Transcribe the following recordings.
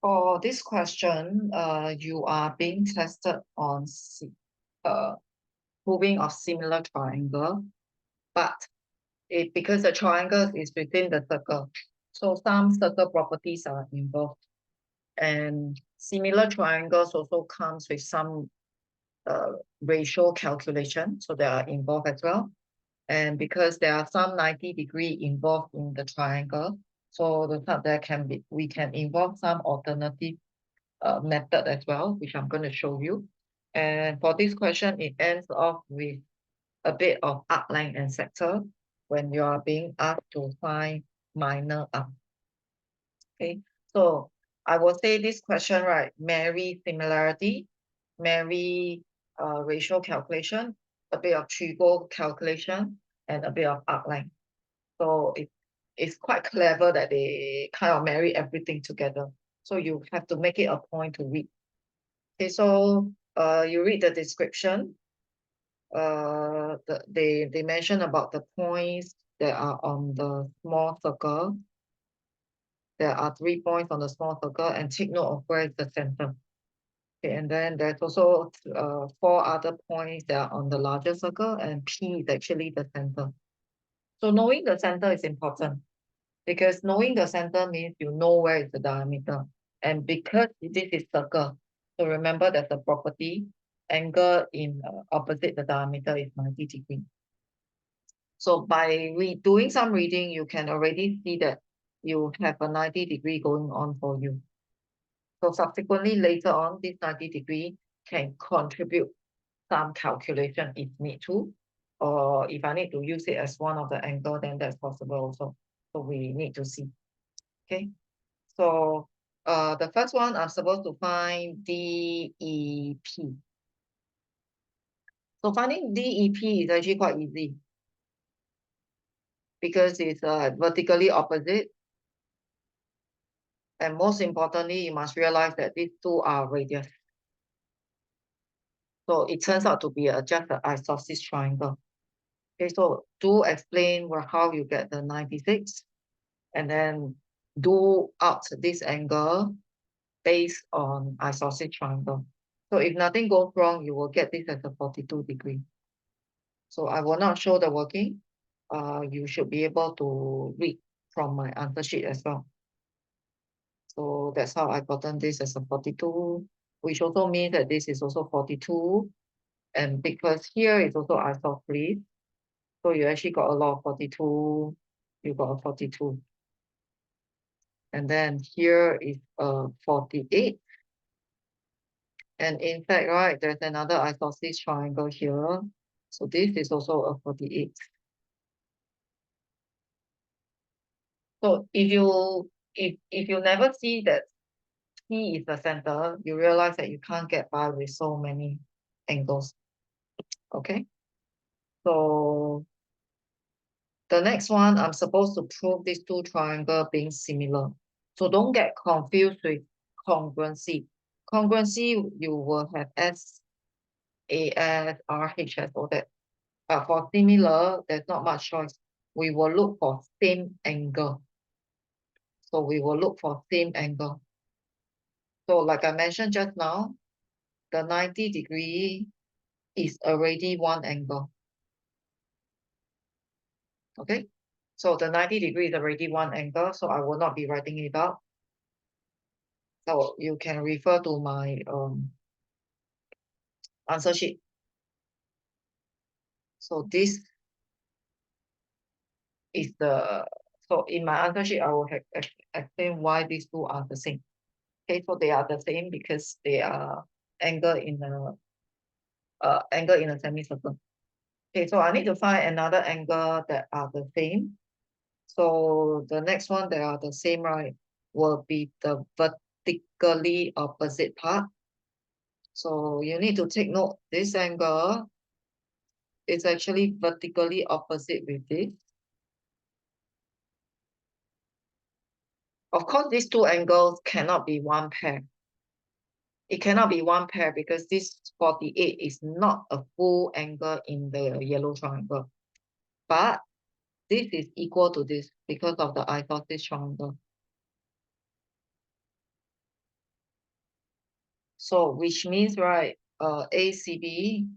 For this question, you are being tested on uh, proving of similar triangle, but because the triangle is within the circle, so some circle properties are involved, and similar triangles also comes with some uh, ratio calculation, so they are involved as well. And because there are some 90-degree involved in the triangle, so the fact there can be we can involve some alternative method as well, which I'm going to show you. And for this question, it ends off with a bit of arc length and sector when you are being asked to find minor arc. Okay, so I will say this question, right? Marry similarity, marry ratio calculation, a bit of trigo calculation, and a bit of arc length. So it's quite clever that they kind of marry everything together. So you have to make it a point to read. Okay, so you read the description. They mention about the points that are on the small circle. There are 3 points on the small circle, and take note of where is the center. Okay, and then there's also four other points that are on the larger circle, and P is actually the center. So knowing the center is important because knowing the center means you know where is the diameter. And because this is circle, so remember that the property angle in opposite the diameter is 90 degrees. So by doing some reading, you can already see that you have a 90-degree going on for you. So subsequently, later on, this 90-degree can contribute some calculation if need to, or if I need to use it as one of the angle, then that's possible also. So we need to see. Okay. So the first one, I'm supposed to find DEP. So finding DEP is actually quite easy because it's vertically opposite. And most importantly, you must realize that these two are radius. So it turns out to be just an isosceles triangle. Okay, so do explain how you get the 96 and then do out this angle based on isosceles triangle. So if nothing goes wrong, you will get this as a 42 degree. So I will not show the working. You should be able to read from my answer sheet as well. So that's how I gotten this as a 42, which also means that this is also 42. And because here is also isosceles, so you actually got a lot of 42, you got a 42. And then here is a 48. And in fact, right, there's another isosceles triangle here. So this is also a 48. So if you never see that P is the center, you realize that you can't get by with so many angles. Okay. So the next one, I'm supposed to prove these two triangles being similar. So don't get confused with congruency. Congruency, you will have S, A, S, R, H, S, all that. But for similar, there's not much choice. We will look for same angle. So we will look for same angle. So like I mentioned just now, the 90-degree is already one angle. Okay. So the 90-degree is already one angle, so I will not be writing it out. So you can refer to my answer sheet. So this is so in my answer sheet, I will explain why these two are the same. Okay, so they are the same because they are angle in a semicircle. Okay, so I need to find another angle that are the same. So the next one that are the same, right, will be the vertically opposite part. So you need to take note, this angle is actually vertically opposite with this. Of course, these two angles cannot be one pair. It cannot be one pair because this 48 is not a full angle in the yellow triangle. But this is equal to this because of the isosceles triangle. So which means, right, ACB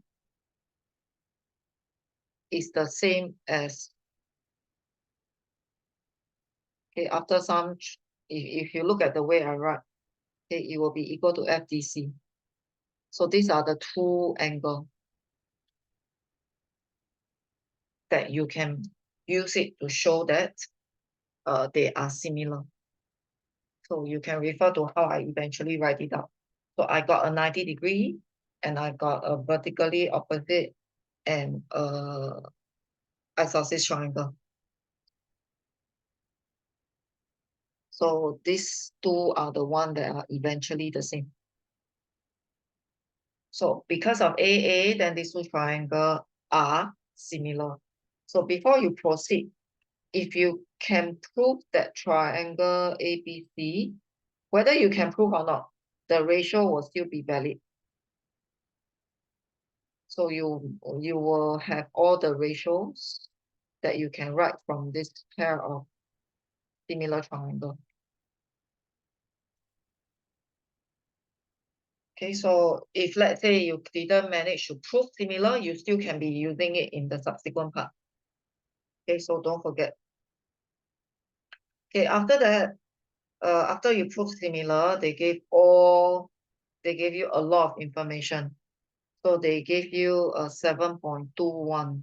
is the same as, okay, after some, if you look at the way I write, okay, it will be equal to FDC. So these are the two angles that you can use it to show that they are similar. So you can refer to how I eventually write it out. So I got a 90-degree and I got a vertically opposite and isosceles triangle. So these two are the one that are eventually the same. So because of AA, then these two triangles are similar. So before you proceed, if you can prove that triangle ABC, whether you can prove or not, the ratio will still be valid. So you will have all the ratios that you can write from this pair of similar triangle. Okay, so if let's say you didn't manage to prove similar, you still can be using it in the subsequent part. Okay, so don't forget. Okay, after that, after you prove similar, they gave you a lot of information. So they gave you a 7.21.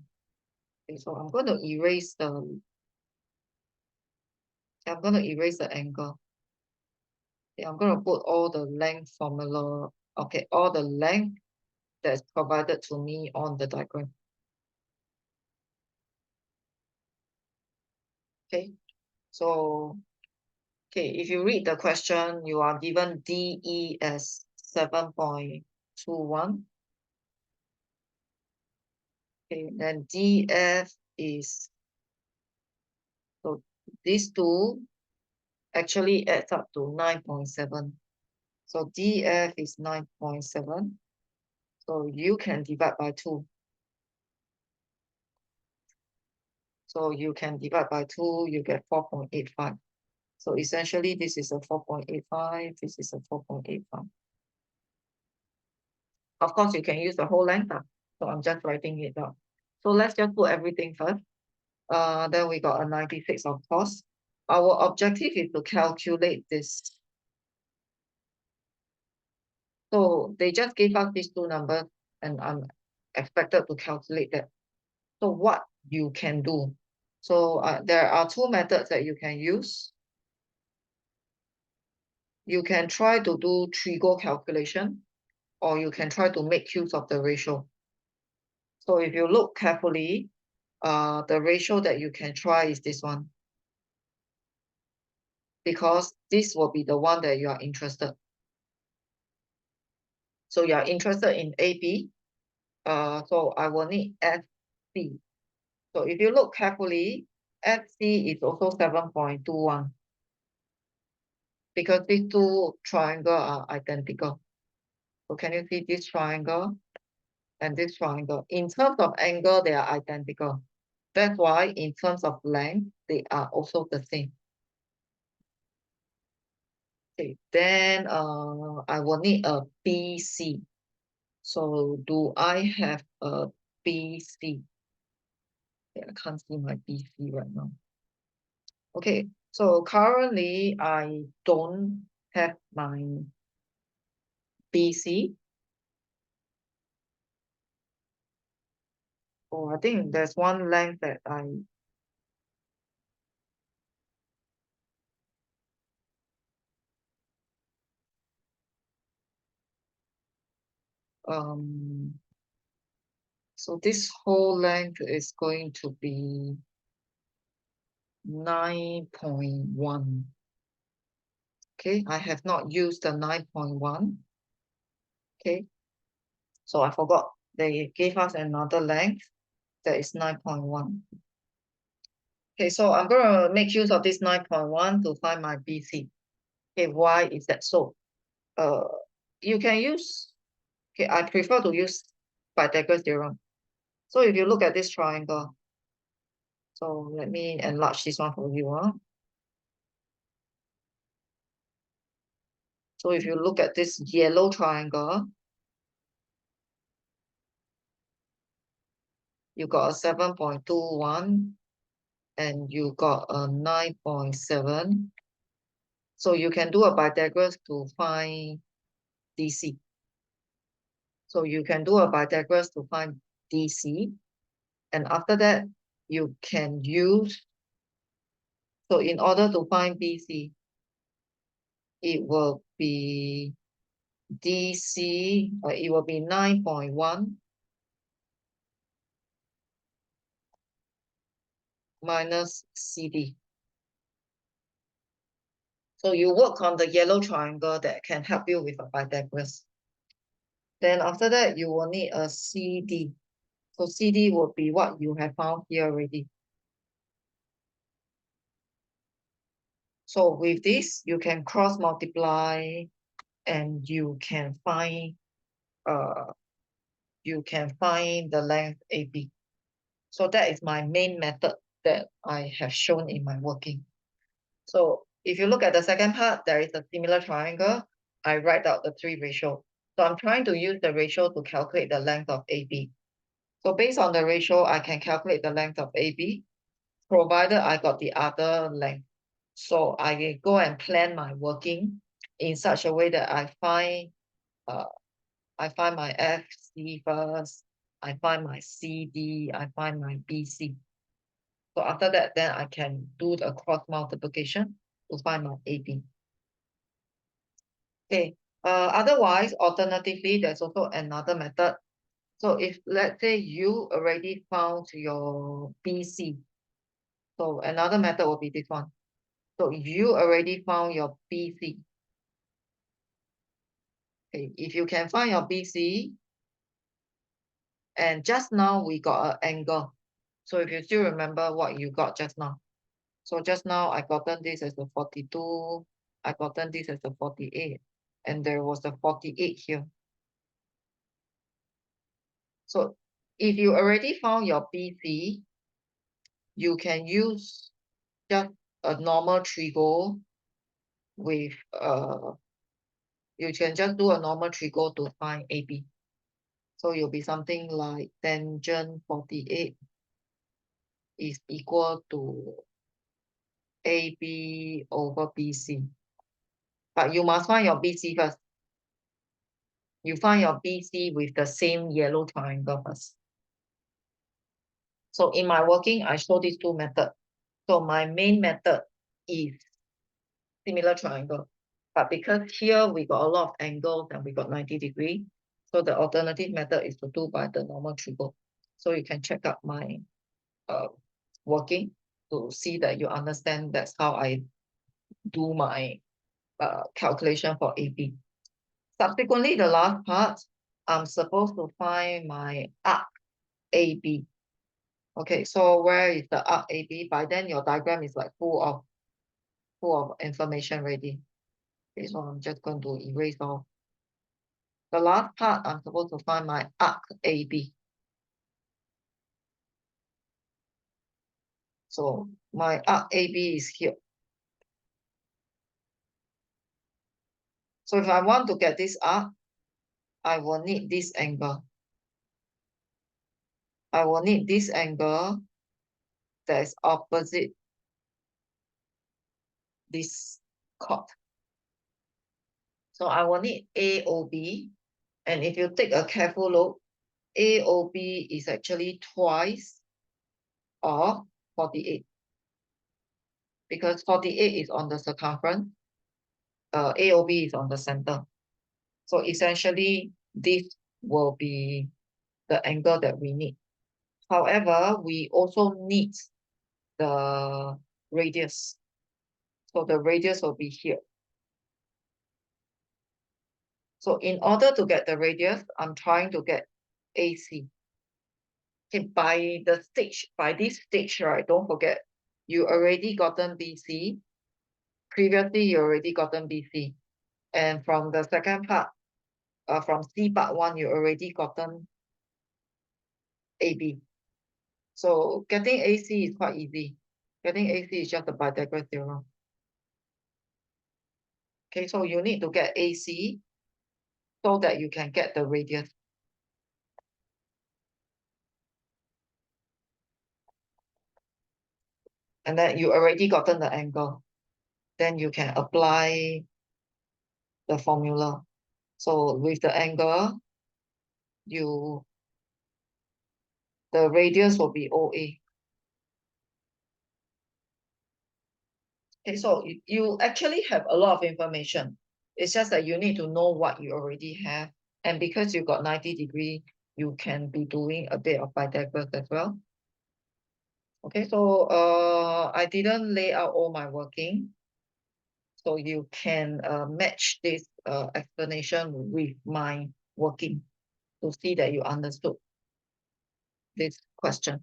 Okay, so I'm going to erase the angle. Okay, I'm going to put all the length formula. Okay, all the length that's provided to me on the diagram. Okay, so okay, if you read the question, you are given DE as 7.21. Okay, then DF is, so these two actually adds up to 9.7. So DF is 9.7. So you can divide by 2. So you can divide by 2, you get 4.85. So essentially, this is a 4.85, this is a 4.85. Of course, you can use the whole length. So I'm just writing it down. So let's just put everything first. Then we got a 96, of course. Our objective is to calculate this. So they just gave us these two numbers and I'm expected to calculate that. So what you can do. So there are two methods that you can use. You can try to do trigo calculation, or you can try to make use of the ratio. So if you look carefully, the ratio that you can try is this one, because this will be the one that you are interested. So you are interested in AB. So I will need FC. So if you look carefully, FC is also 7.21 because these two triangles are identical. So can you see this triangle and this triangle? In terms of angle, they are identical. That's why in terms of length, they are also the same. Okay, then I will need a BC. So do I have a BC? Okay, I can't see my BC right now. Okay, so currently I don't have my BC. Oh, I think there's one length that so this whole length is going to be 9.1. Okay, I have not used the 9.1. Okay, so I forgot they gave us another length that is 9.1. Okay, so I'm going to make use of this 9.1 to find my BC. Okay, why is that so? You can use, okay, I prefer to use Pythagoras theorem. So if you look at this triangle, so let me enlarge this one for you. So if you look at this yellow triangle, you got a 7.21 and you got a 9.7. So you can do a Pythagoras to find DC. So you can do a Pythagoras to find DC. And after that, you can use, so in order to find BC, it will be DC, it will be 9.1 minus CD. So you work on the yellow triangle that can help you with a Pythagoras. Then after that, you will need a CD. So CD will be what you have found here already. So with this, you can cross multiply and you can find the length AB. So that is my main method that I have shown in my working. So if you look at the second part, there is a similar triangle. I write out the 3 ratio. So I'm trying to use the ratio to calculate the length of AB. So based on the ratio, I can calculate the length of AB, provided I got the other length. So I go and plan my working in such a way that uh, I find my FC first, I find my CD, I find my BC. So after that, then I can do the cross multiplication to find my AB. Okay. Otherwise, alternatively, there's also another method. So if let's say you already found your BC, so another method will be this one. So you already found your BC. Okay, if you can find your BC, and just now we got an angle. So if you still remember what you got just now. So just now I gotten this as a 42, I gotten this as a 48, and there was a 48 here. So if you already found your BC, you can use just a normal trigo with you can just do a normal trigo to find AB. So you'll be something like tangent 48 is equal to AB over BC. But you must find your BC first. You find your BC with the same yellow triangle first. So in my working, I show these 2 methods. So my main method is similar triangle. But because here we got a lot of angles and we got 90 degrees, so the alternative method is to do by the normal trigo. So you can check out my working to see that you understand that's how I do my calculation for AB. Subsequently, the last part, I'm supposed to find my arc AB. Okay, so where is the arc AB? By then your diagram is like full of information already. Okay, so I'm just going to erase off. The last part, I'm supposed to find my arc AB. So my arc AB is here. So if I want to get this arc, I will need this angle. I will need this angle that is opposite this chord. So I will need AOB. And if you take a careful look, AOB is actually twice of 48. Because 48 is on the circumference, AOB is on the center. So essentially, this will be the angle that we need. However, we also need the radius. So the radius will be here. So in order to get the radius, I'm trying to get AC. Okay, by this stage, right, don't forget, you already gotten BC. Previously, you already gotten BC. And from the second part, from C part 1, you already gotten AB. So getting AC is quite easy. Getting AC is just a Pythagoras theorem. Okay, so you need to get AC so that you can get the radius. And then you already gotten the angle. Then you can apply the formula. So with the angle, the radius will be OA. Okay, so you actually have a lot of information. It's just that you need to know what you already have. And because you got 90-degree, you can be doing a bit of Pythagoras as well. Okay, so I didn't lay out all my working. So you can match this explanation with my working to see that you understood this question.